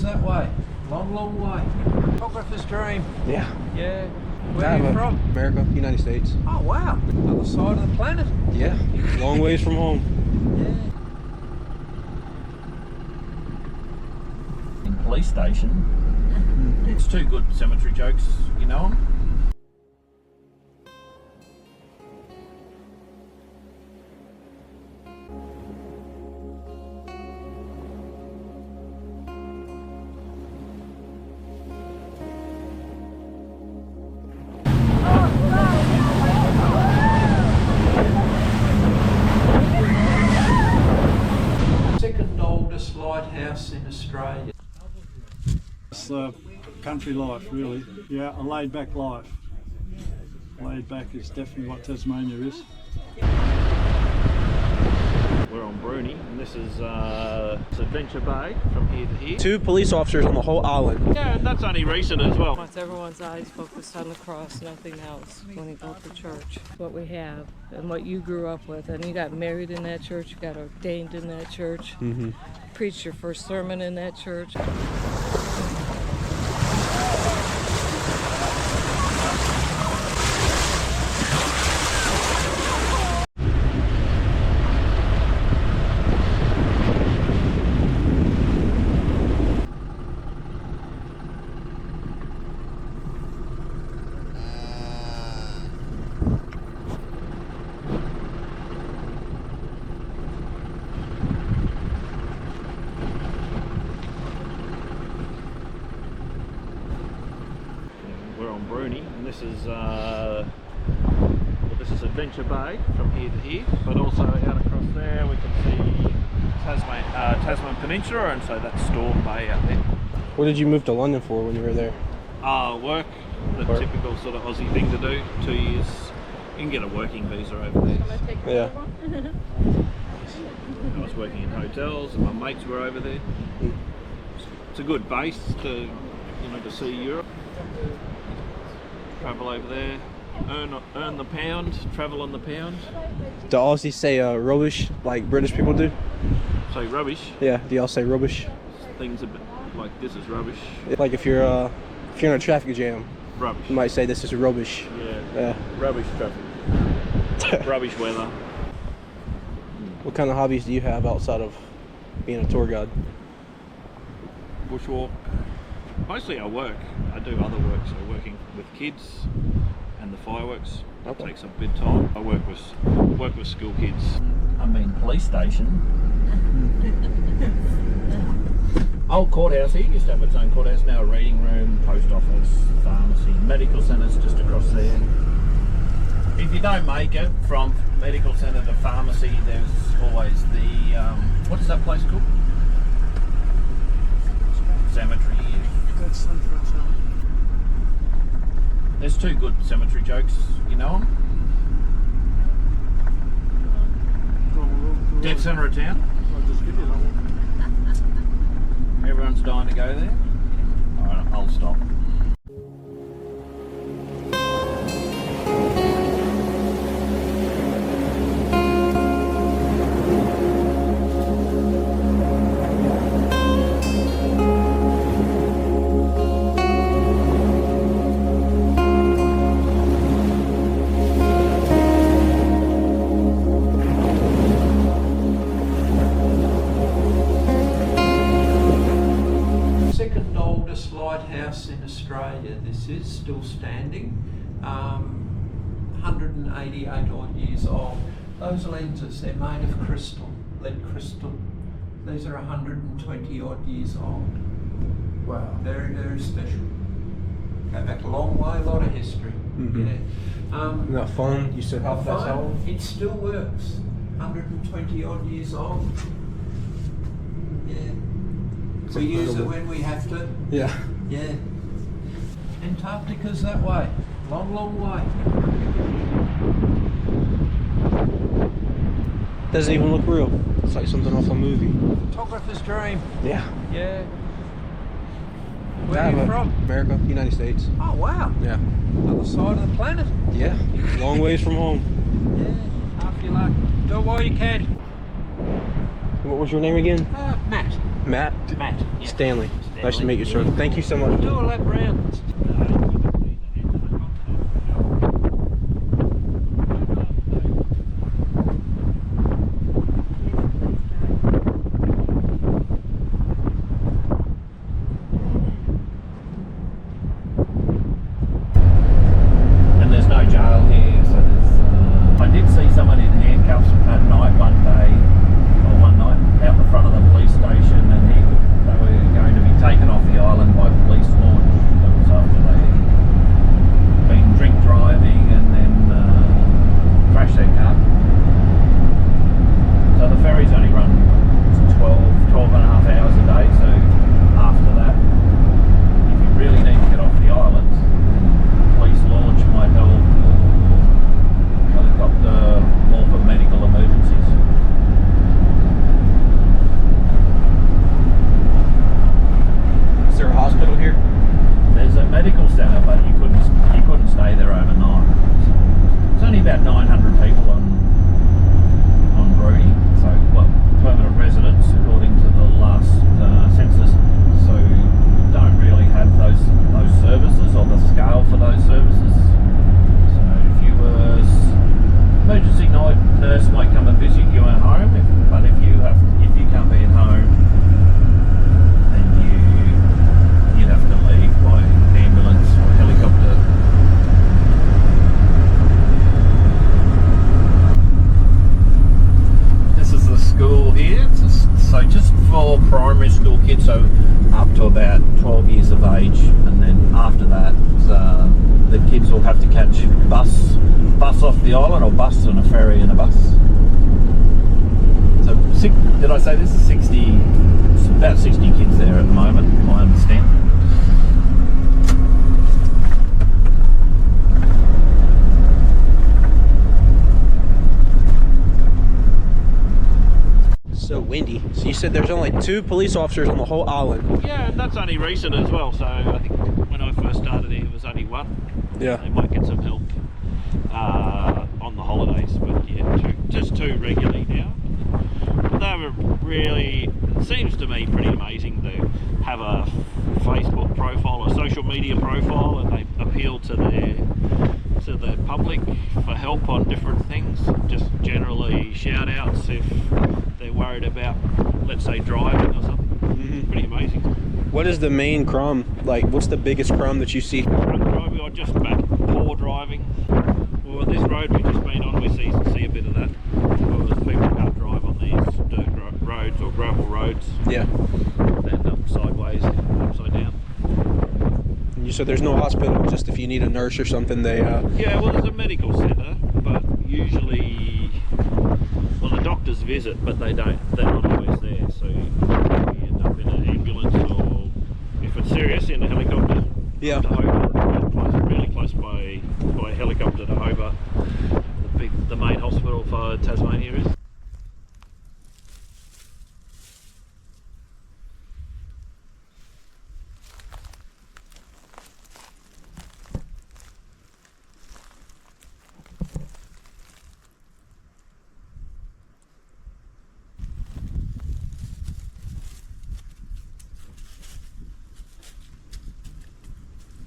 that way. Long, long way. Photographer's dream. Yeah. Yeah. Where are you from? America, United States. Oh wow. Other side of the planet. Yeah. Long ways from home. Yeah. Police station. It's two good cemetery jokes, you know them? Second oldest lighthouse in Australia. It's country life, really. Yeah, a laid-back life. Laid back is definitely what Tasmania is. We're on Bruny, and this is Adventure Bay from here to here. 2 police officers on the whole island. Yeah, that's only recent as well. Wants everyone's eyes focused on the cross, nothing else, when you go to church. What we have and what you grew up with, and you got married in that church, you got ordained in that church, preached your first sermon in that church. We're on Bruny, and this is Adventure Bay from here to here, but also out across there we can see Tasman Peninsula, and so that's Storm Bay out there. What did you move to London for when you were there? Work, the typical sort of Aussie thing to do. 2 years, you can get a working visa over there. Yeah. I was working in hotels, and my mates were over there. It's a good base to see Europe. Travel over there, earn the pound, travel on the pound. Do Aussies say rubbish like British people do? Say rubbish. Yeah, do y'all say rubbish? Things a bit like this is rubbish. Like if you're in a traffic jam, Rubbish. you might say this is rubbish. Yeah. Rubbish traffic. Rubbish weather. What kind of hobbies do you have outside of being a tour guide? Bushwalk. Mostly I work. I do other work, so working with kids and the fireworks. That takes a bit of time. I work with school kids. Police station. Old courthouse here used to have its own courthouse, now a reading room, post office, pharmacy, medical centre's just across there. If you don't make it from medical centre to pharmacy, there's always the, what is that place called? Cemetery. There's two good cemetery jokes, you know them? Dead centre of town. Everyone's dying to go there. Alright, I'll stop. Lighthouse in Australia, this is still standing, 188 odd years old. Those lenses, they're made of crystal, lead crystal. These are 120 odd years old. Wow. Very, very special. Go back a long way, a lot of history. Yeah. That phone you said how that's how old? It still works. 120 odd years old. Yeah. We use it when we have to. Yeah. Yeah. Antarctica's that way. Long, long way. Doesn't even look real. It's like something off a movie. Photographer's dream. Yeah. Yeah. Where are you from? America, United States. Oh wow. Yeah. Other side of the planet. Yeah. Long ways from home. Yeah. Half your luck. Do it while you can. What was your name again? Matt. Matt? Matt. Yeah. Stanley. Nice to meet you, sir. Thank you so much. Do a lap round. And there's no jail here, so there's. I did see someone in handcuffs at night one day, or one night, out the front of the police station, and they were going to be taken off the island by police launch. That was after they'd been drink driving and then crashed their car. So the ferries only run 12 and a half hours a day, so after that, if you really need to get off the island, police launch might help, or helicopter, more for medical emergencies. Is there a hospital here? There's a medical centre, but you couldn't stay there overnight. It's only about 900 people on Bruny, so well, permanent residents according to the last census. So we don't really have those services or the scale for those services. So if you were emergency nurse might come and visit you at home, but if you can't be at home, then you'd have to leave by ambulance or helicopter. This is the school here. So just for primary school kids, so up to about 12 years of age, and then after that, the kids will have to catch bus off the island, or bus and a ferry and a bus. So did I say this is 60? It's about 60 kids there at the moment, I understand. So windy. So you said there's only 2 police officers on the whole island. Yeah, and that's only recent as well. So I think when I first started here, it was only 1. Yeah. They might get some help on the holidays, but yeah, just 2 regularly now. But they were really, it seems to me pretty amazing to have a Facebook profile, a social media profile, and they appeal to the public for help on different things. Just generally shout outs if they're worried about, let's say, driving or something. Mm-hmm. Pretty amazing. What is the main crime? Like, what's the biggest crime that you see? Drunk driving or just poor driving. Well, this road we've just been on, we see a bit of that. Because people can't drive on these dirt roads or gravel roads. Yeah. They end up sideways, upside down. And you said there's no hospital, just if you need a nurse or something, they... Yeah, well, there's a medical centre, but usually, well, the doctors visit, but they're not always there, so you end up in an ambulance, or if it's serious, in a helicopter. Yeah. To Hobart, really close by helicopter to Hobart, the main hospital for Tasmania is.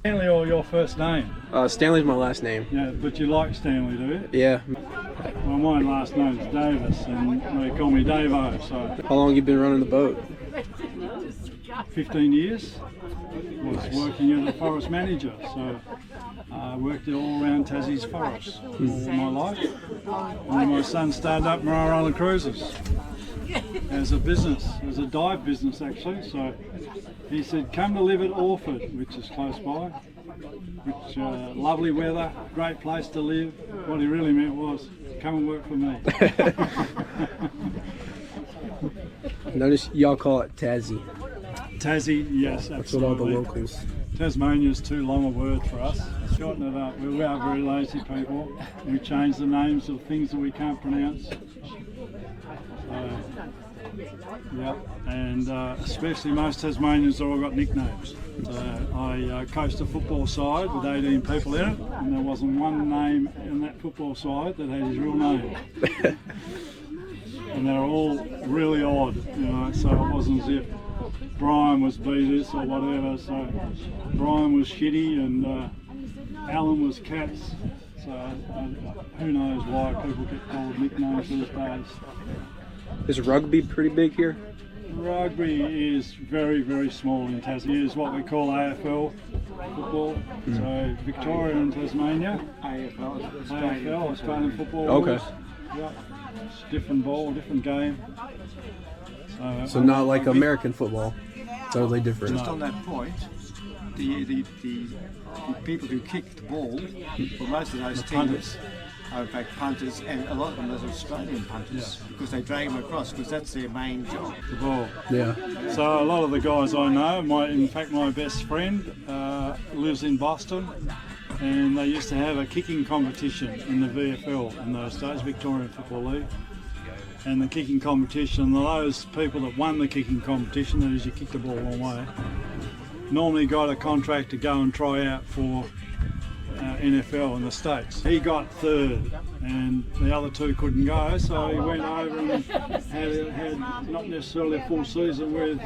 Stanley, or your first name? Stanley's my last name. Yeah, but you like Stanley, do you? Yeah. Well, my last name's Davis, and they call me Davo. So How long you been running the boat? 15 years. Was Nice. working as a forest manager, so I worked all around Tassie's forests all my life. And then my son started up Maria Island Cruises as a business, as a dive business actually. So he said, come to live at Orford, which is close by, which lovely weather, great place to live. What he really meant was, come and work for me. Notice y'all call it Tassie. Tassie, yes, That's what all the absolutely. locals. Tasmania's too long a word for us. Shorten it up. We are very lazy people. We change the names of things that we can't pronounce. Yeah, and especially most Tasmanians have all got nicknames. I coached a football side with 18 people in it, and there wasn't one name in that football side that had his real name. And they're all really odd, you know, so it wasn't as if Brian Brian was be this or whatever. So Brian was shitty and Alan was cats. So who knows why people get called nicknames these days. Is rugby pretty big here? Rugby is very, very small in Tasmania. It's what we call AFL football. So Victoria and Tasmania. AFL, Australian football. Okay. Rules. Yep. Different ball, different game. So not like American football. Totally different. Just on that point, the people who kick the ball, for most of those teams, are in fact punters, and a lot of them are Australian punters, because they drag them across, because that's their main job. The ball. Yeah. So a lot of the guys I know, in fact my best friend lives in Boston, and they used to have a kicking competition in the VFL in those days, Victorian Football League. And the kicking competition, those people that won the kicking competition, that is you kick the ball a long way, normally got a contract to go and try out for NFL in the States. He got third and the other two couldn't go, so he went over and had not necessarily a full season with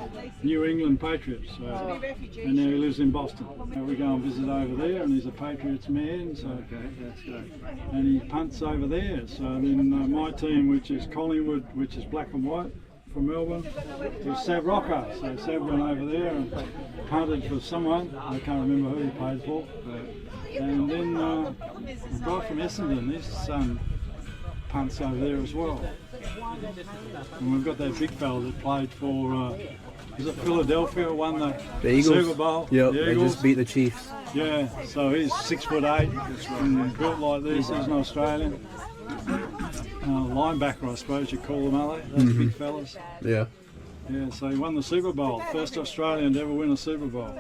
New England Patriots. So, and now he lives in Boston. We go and visit over there, and he's a Patriots man, so and he punts over there. So then my team, which is Collingwood, which is black and white, from Melbourne, was Sav Rocker. So Sav went over there and punted for someone, I can't remember who he played for. And then the guy from Essendon, his son punts over there as well. And we've got that big fella that played for, is it Philadelphia, won the Eagles. Super Bowl? Yep, the they Eagles. just beat the Chiefs. Yeah, so he's 6'8", and built like this. He's an Australian. Linebacker, I suppose you call them, are they? Those big fellas. Yeah. Yeah, so he won the Super Bowl. First Australian to ever win a Super Bowl.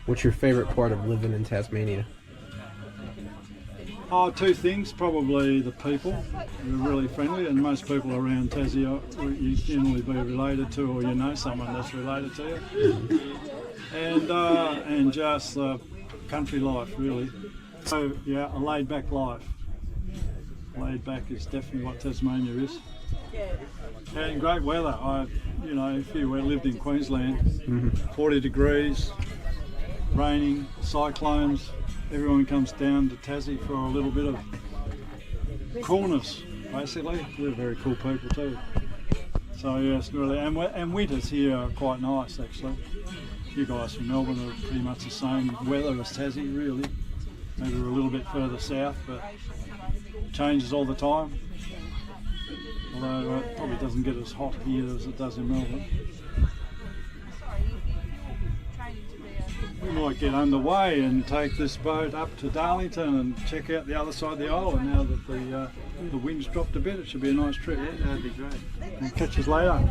What's your favorite part of living in Tasmania? Oh, two things. Probably the people. They're really friendly, and most people around Tassie you generally be related to, or you know someone that's related to you. And just country life, really. So yeah, a laid-back life. Laid back is definitely what Tasmania is. And great weather. If you lived in Queensland, 40 degrees, raining, cyclones, everyone comes down to Tassie for a little bit of coolness, basically. We're very cool people too. So yes, really, and winters here are quite nice actually. You guys from Melbourne are pretty much the same weather as Tassie, really. Maybe we're a little bit further south, but changes all the time. Although it probably doesn't get as hot here as it does in Melbourne. We might get underway and take this boat up to Darlington and check out the other side of the island now that the wind's dropped a bit. It should be a nice trip. Yeah, that'd be great. And catch us later.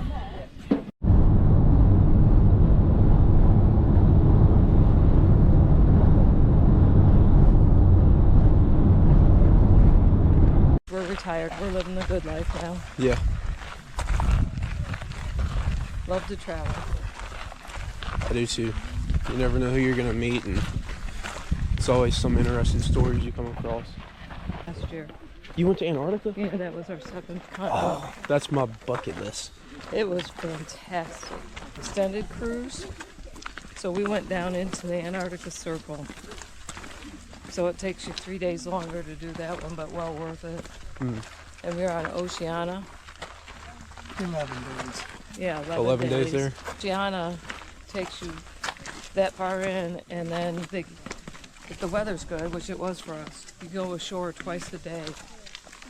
We're retired. We're living the good life now. Yeah. Love to travel. I do too. You never know who you're gonna meet, and it's always some interesting stories you come across. Last year. You went to Antarctica? Yeah, that was our second continent. Oh, that's my bucket list. It was fantastic. Extended cruise. So we went down into the Antarctica Circle. So it takes you 3 days longer to do that one, but well worth it. And we were on Oceania. 11 days. Yeah, 11 days there. Oceania takes you that far in, and then if the weather's good, which it was for us, you go ashore twice a day.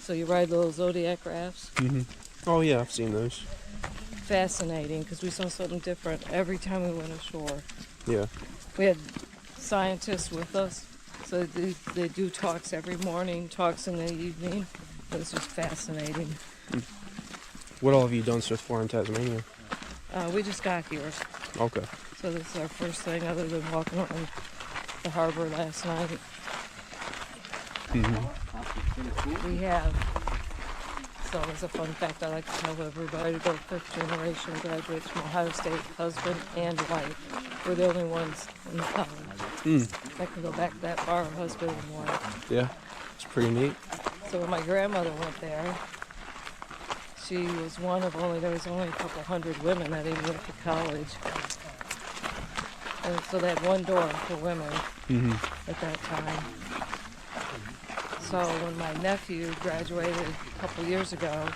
So you ride little Zodiac rafts. Oh yeah, I've seen those. Fascinating, because we saw something different every time we went ashore. Yeah. We had scientists with us, so they do talks every morning, talks in the evening. It was just fascinating. What all have you done so far in Tasmania? We just got here, Okay. so this is our first thing other than walking around the harbor last night. We have, so as a fun fact, I like to tell everybody, we're fifth generation graduates from Ohio State, husband and wife. We're the only ones in the college that can go back that far, husband and wife. Yeah, it's pretty neat. So when my grandmother went there, She was one of there was only a couple hundred women that even went to college. And so they had one dorm for women at that time. So when my nephew graduated a couple years ago,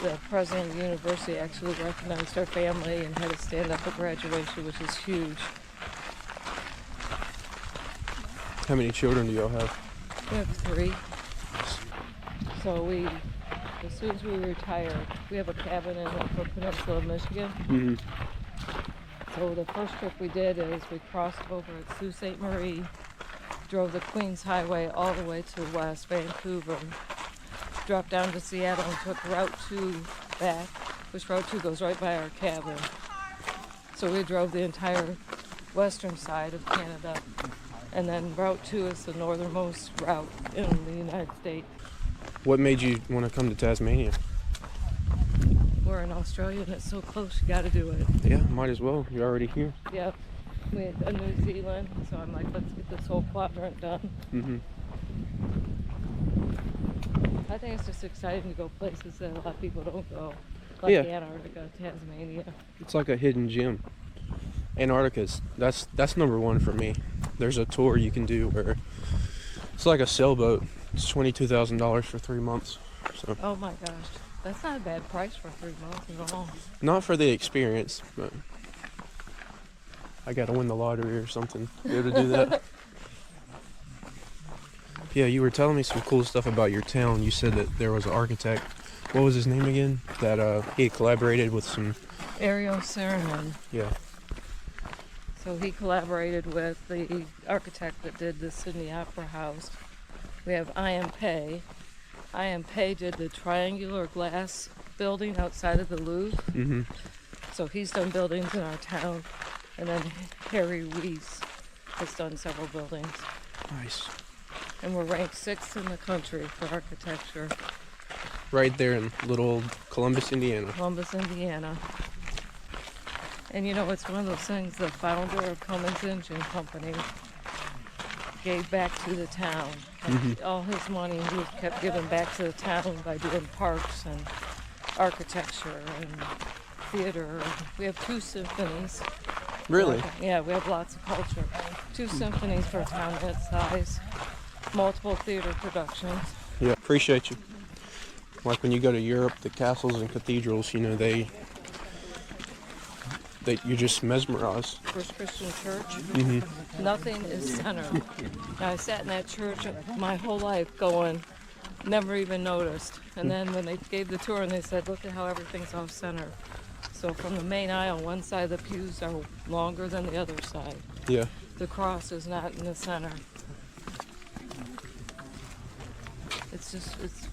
the president of the university actually recognized our family and had a stand-up at graduation, which is huge. How many children do y'all have? We have 3. So as soon as we retire, we have a cabin in the Upper Peninsula of Michigan. So the first trip we did is we crossed over at Sault Ste. Marie, drove the Queens Highway all the way to West Vancouver, dropped down to Seattle and took Route 2 back, which Route 2 goes right by our cabin. So we drove the entire western side of Canada, and then Route 2 is the northernmost route in the United States. What made you want to come to Tasmania? We're in Australia and it's so close, you gotta do it. Yeah, might as well. You're already here. Yep. We had done New Zealand, so I'm like, let's get this whole quadrant done. I think it's just exciting to go places that a lot of people don't go, like Antarctica, Tasmania. It's like a hidden gem. Antarctica's that's number one for me. There's a tour you can do where it's like a sailboat. It's $22,000 for 3 months. So. Oh my gosh, that's not a bad price for 3 months at all. Not for the experience, but I gotta win the lottery or something to be able to do that. Yeah, you were telling me some cool stuff about your town. You said that there was an architect. What was his name again? That he collaborated with some... Ariel Saranen. Yeah. So he collaborated with the architect that did the Sydney Opera House. We have I.M. Pei. I.M. Pei did the triangular glass building outside of the Louvre. So he's done buildings in our town. And then Harry Weiss has done several buildings. Nice. And we're ranked 6th in the country for architecture. Right there in little old Columbus, Indiana. Columbus, Indiana. And you know, it's one of those things, the founder of Cummins Engine Company gave back to the town. All his money he kept giving back to the town by doing parks and architecture and theater. We have 2 symphonies. Really? Yeah, we have lots of culture. 2 symphonies for a town that size. Multiple theater productions. Yeah, appreciate you. Like when you go to Europe, the castles and cathedrals, you know, they you're just mesmerized. First Christian Church. Nothing is centered. Now, I sat in that church my whole life going, never even noticed. And then when they gave the tour and they said, look at how everything's off center. So from the main aisle, one side of the pews are longer than the other side. Yeah. The cross is not in the center. It's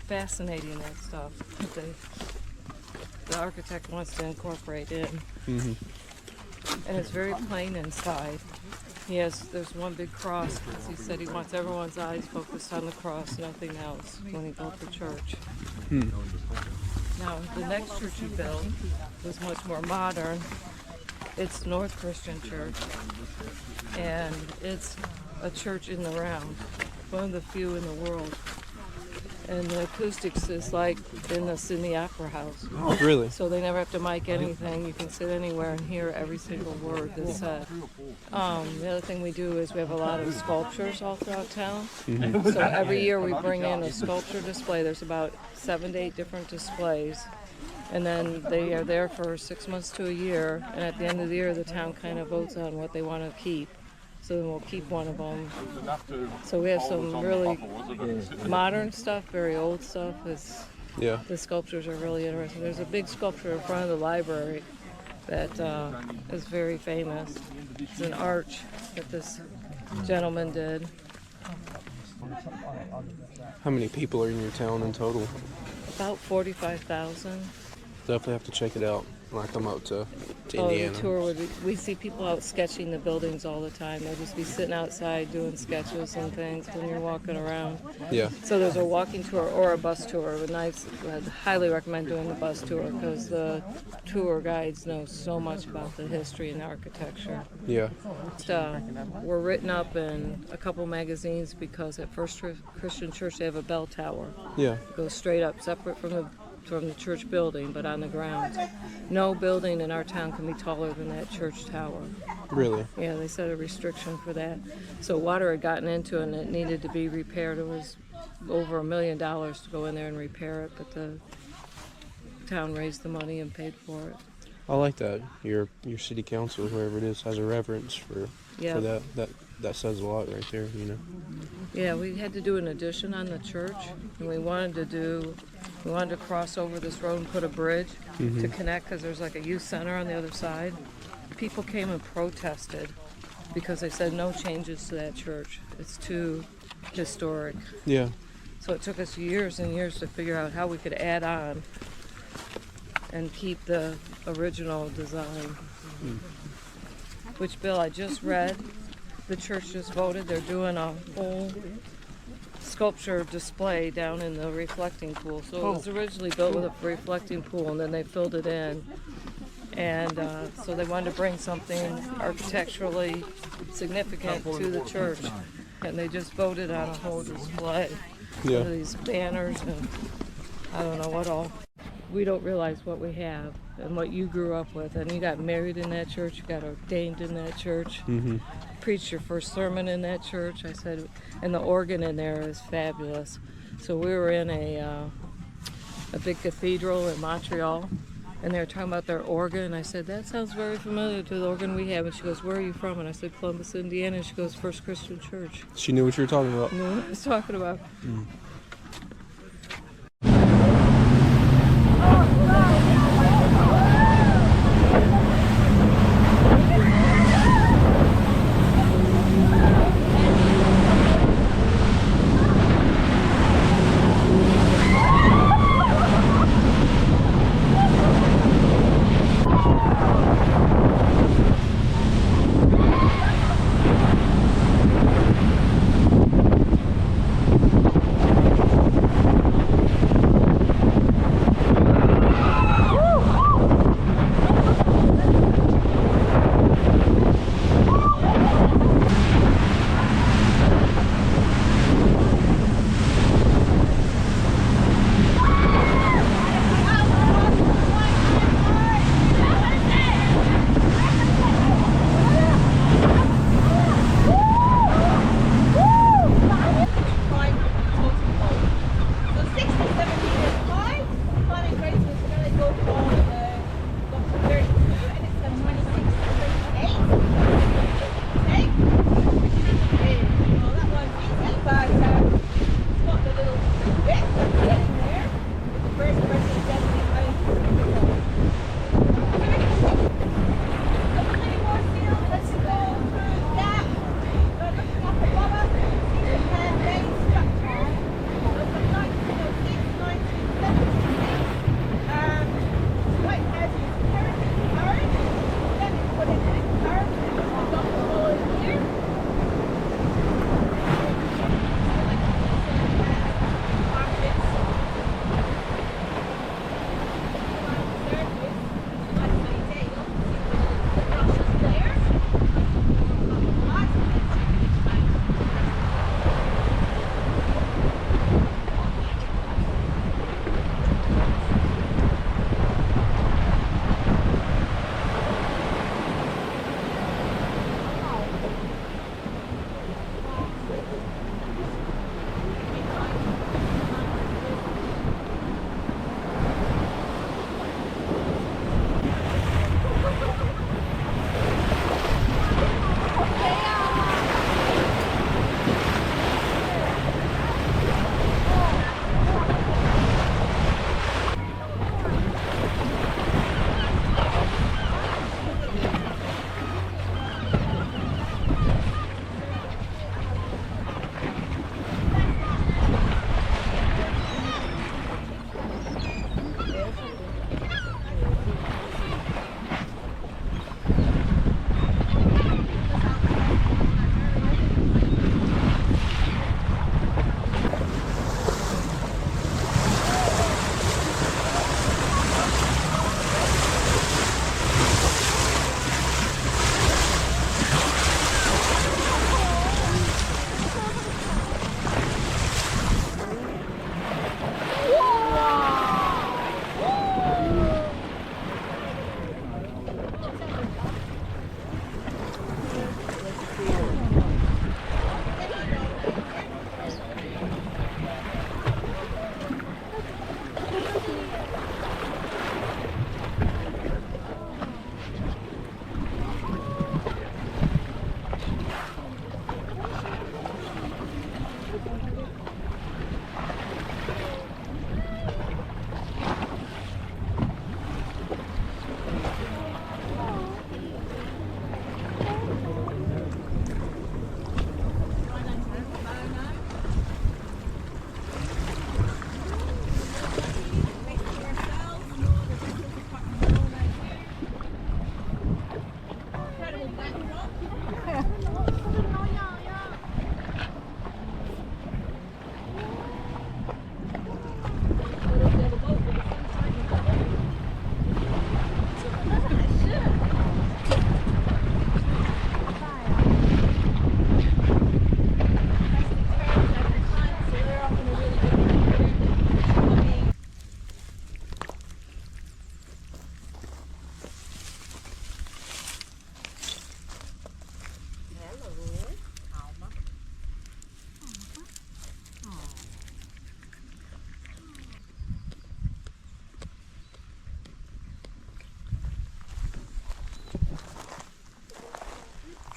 fascinating, that stuff that the architect wants to incorporate in. And it's very plain inside. There's one big cross because he said he wants everyone's eyes focused on the cross, nothing else, when he built the church. Now, the next church he built was much more modern. It's North Christian Church, and it's a church in the round, one of the few in the world. And the acoustics is like in the Sydney Opera House. Oh, really? So they never have to mic anything. You can sit anywhere and hear every single word that's said. The other thing we do is we have a lot of sculptures all throughout town. So every year we bring in a sculpture display. There's about 7 to 8 different displays. And then they are there for 6 months to a year. And at the end of the year, the town kind of votes on what they want to keep. So then we'll keep one of them. So we have some really modern stuff, very old stuff. The sculptures are really interesting. There's a big sculpture in front of the library that is very famous. It's an arch that this gentleman did. How many people are in your town in total? About 45,000. Definitely have to check it out when I come out to Indiana. The tour we see people out sketching the buildings all the time. They'll just be sitting outside doing sketches and things when you're walking around. Yeah. So there's a walking tour or a bus tour. I'd highly recommend doing the bus tour because the tour guides know so much about the history and architecture. Yeah. We're written up in a couple magazines because at First Christian Church they have a bell tower. Yeah. It goes straight up, separate from the from the church building, but on the grounds. No building in our town can be taller than that church tower. Really? Yeah, they set a restriction for that. So water had gotten into it and it needed to be repaired. It was over $1 million to go in there and repair it, but the town raised the money and paid for it. I like that. Your city council, whoever it is, has a reverence for that. That says a lot right there, you know. Yeah, we had to do an addition on the church, and we wanted to cross over this road and put a bridge to connect, because there's like a youth center on the other side. People came and protested because they said no changes to that church. It's too historic. Yeah. So it took us years and years to figure out how we could add on and keep the original design. Which bill I just read, the church just voted. They're doing a whole sculpture display down in the reflecting pool. So it was originally built with a reflecting pool, and then they filled it in. And so they wanted to bring something architecturally significant to the church. And they just voted on a whole display. Yeah. These banners and I don't know what all. We don't realize what we have and what you grew up with. And you got married in that church, you got ordained in that church, preached your first sermon in that church. I said, and the organ in there is fabulous. So we were in a big cathedral in Montreal, and they were talking about their organ, and I said, that sounds very familiar to the organ we have. And she goes, where are you from? And I said, Columbus, Indiana. And she goes, First Christian Church. She knew what you were talking about. I knew what I was talking about.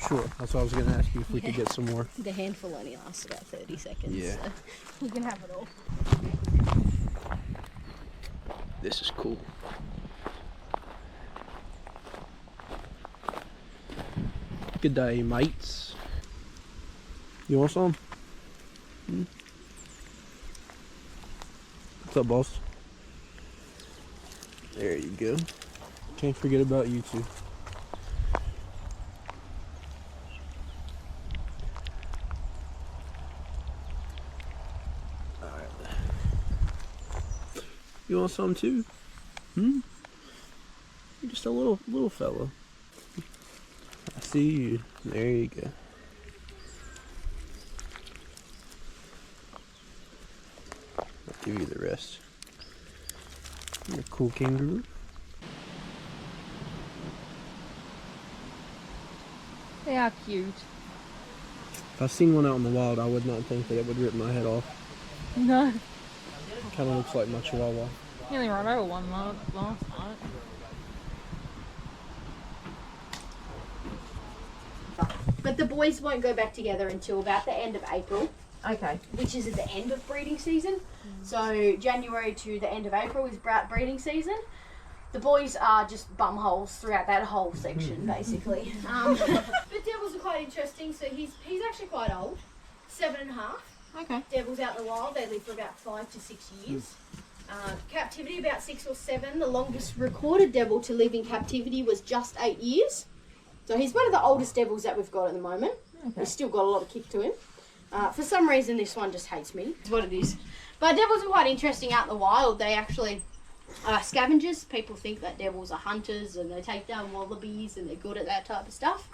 Sure. That's what I was going to ask you if we could get some more. The handful only lasts about 30 seconds. Yeah. So we can have it all. This is cool. Good day, mates. You want some? What's up, boss? There you go. Can't forget about you two. Alright. You want some too? You're just a little fella. I see you. There you go. I'll give you the rest. You're a cool kangaroo. They are cute. If I seen one out in the wild, I would not think that it would rip my head off. No. Kind of looks like my chihuahua. Nearly run over one last night. But the boys won't go back together until about the end of April. Okay. Which is at the end of breeding season. So January to the end of April is breeding season. The boys are just bum holes throughout that whole section, basically. But Devil's are quite interesting. So he's actually quite old, 7.5. Okay. Devils out in the wild, they live for about 5 to 6 years. Captivity about 6 or 7. The longest recorded devil to live in captivity was just 8 years. So he's one of the oldest devils that we've got at the moment. Okay. He's still got a lot of kick to him. For some reason, this one just hates me. It's what it is. But devils are quite interesting out in the wild. They actually are scavengers. People think that devils are hunters and they take down wallabies and they're good at that type of stuff.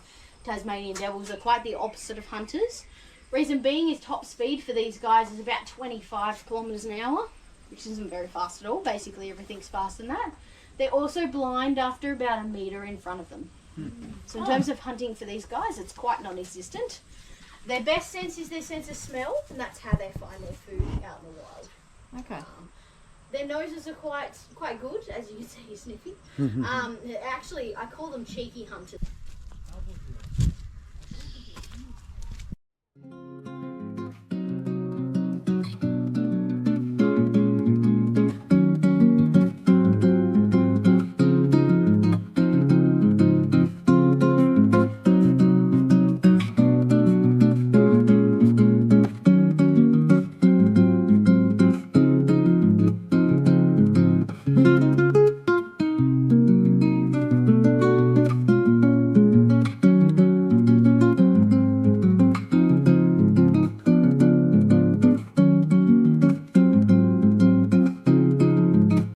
Tasmanian devils are quite the opposite of hunters. Reason being is top speed for these guys is about 25 kilometres an hour, which isn't very fast at all. Basically, everything's faster than that. They're also blind after about a metre in front of them. So in terms of hunting for these guys, it's quite non-existent. Their best sense is their sense of smell, and that's how they find their food out in the wild. Okay. Their noses are quite good, as you can see, sniffing. Actually, I call them cheeky hunters.